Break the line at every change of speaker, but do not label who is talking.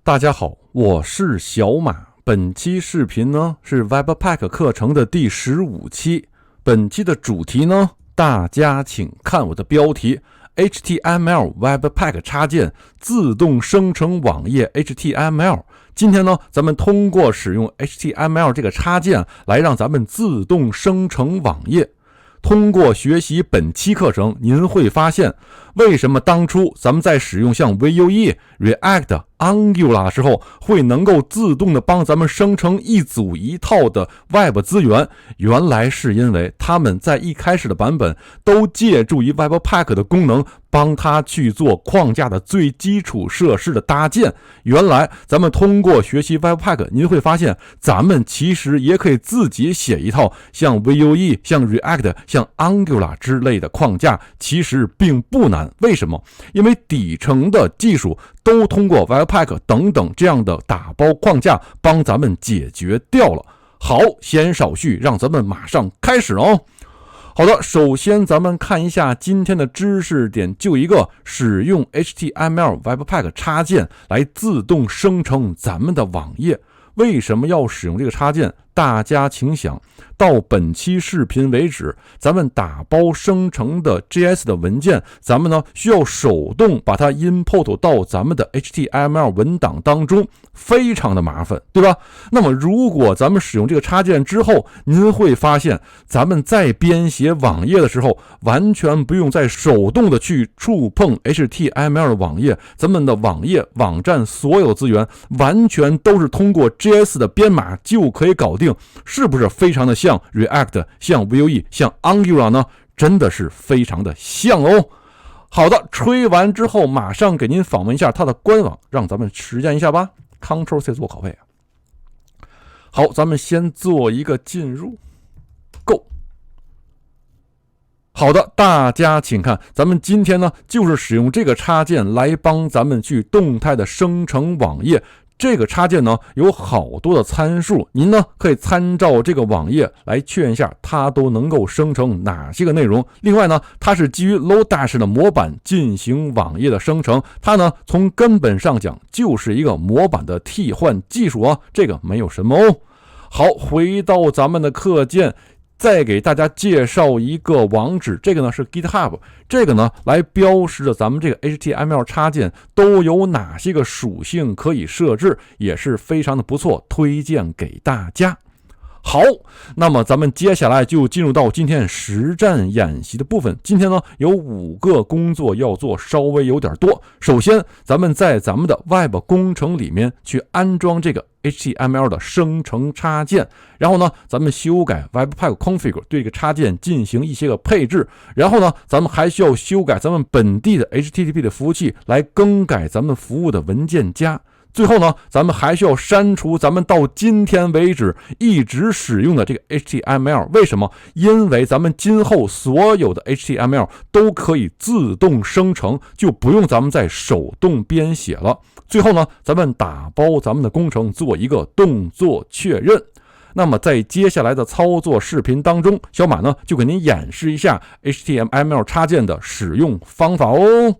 大家好，我是小马。本期视频呢是 Webpack 课程的第15期。本期的主题呢，大家请看我的标题 HTML Webpack 插件自动生成网页 HTML。今天呢，咱们通过使用 HTML 这个插件来让咱们自动生成网页。通过学习本期课程，您会发现为什么当初咱们在使用像 Vue、React、Angular 的时候会能够自动的帮咱们生成一组一套的 Web 资源，原来是因为他们在一开始的版本都借助于 Webpack 的功能帮它去做框架的最基础设施的搭建。原来咱们通过学习 Webpack， 您会发现咱们其实也可以自己写一套像 Vue、像 React、像 Angular 之类的框架，其实并不难。为什么？因为底层的技术都通过 Webpack 等等这样的打包框架帮咱们解决掉了。好，闲言少叙，让咱们马上开始哦。好的，首先咱们看一下今天的知识点，就一个使用 HTML Webpack 插件来自动生成咱们的网页。为什么要使用这个插件？大家请想，到本期视频为止，咱们打包生成的 JS 的文件，咱们呢需要手动把它 input 到咱们的 HTML 文档当中，非常的麻烦，对吧？那么如果咱们使用这个插件之后，您会发现咱们在编写网页的时候，完全不用再手动的去触碰 HTML 的网页，咱们的网页网站所有资源完全都是通过 JS 的编码就可以搞定。是不是非常的像 React、像 Vue、像 Angular 呢？真的是非常的像哦。好的，吹完之后马上给您访问一下它的官网，让咱们实践一下吧。Ctrl+C 做拷贝。好，咱们先做一个进入。Go。好的，大家请看，咱们今天呢就是使用这个插件来帮咱们去动态的生成网页。这个插件呢有好多的参数，您呢可以参照这个网页来确认一下它都能够生成哪些个内容。另外呢，它是基于 Lodash 的模板进行网页的生成，它呢从根本上讲就是一个模板的替换技术啊，这个没有什么哦。好，回到咱们的课件，再给大家介绍一个网址，这个呢是 GitHub， 这个呢来标识着咱们这个 HTML 插件都有哪些个属性可以设置，也是非常的不错，推荐给大家。好，那么咱们接下来就进入到今天实战演习的部分。今天呢有5个工作要做，稍微有点多。首先，咱们在咱们的 Web 工程里面去安装这个 HTML 的生成插件，然后呢，咱们修改 Webpack Config 对这个插件进行一些个配置，然后呢，咱们还需要修改咱们本地的 HTTP 的服务器来更改咱们服务的文件夹。最后呢，咱们还需要删除咱们到今天为止一直使用的这个 HTML。 为什么？因为咱们今后所有的 HTML 都可以自动生成，就不用咱们再手动编写了。最后呢，咱们打包咱们的工程做一个动作确认。那么在接下来的操作视频当中，小马呢就给您演示一下 HTML 插件的使用方法哦。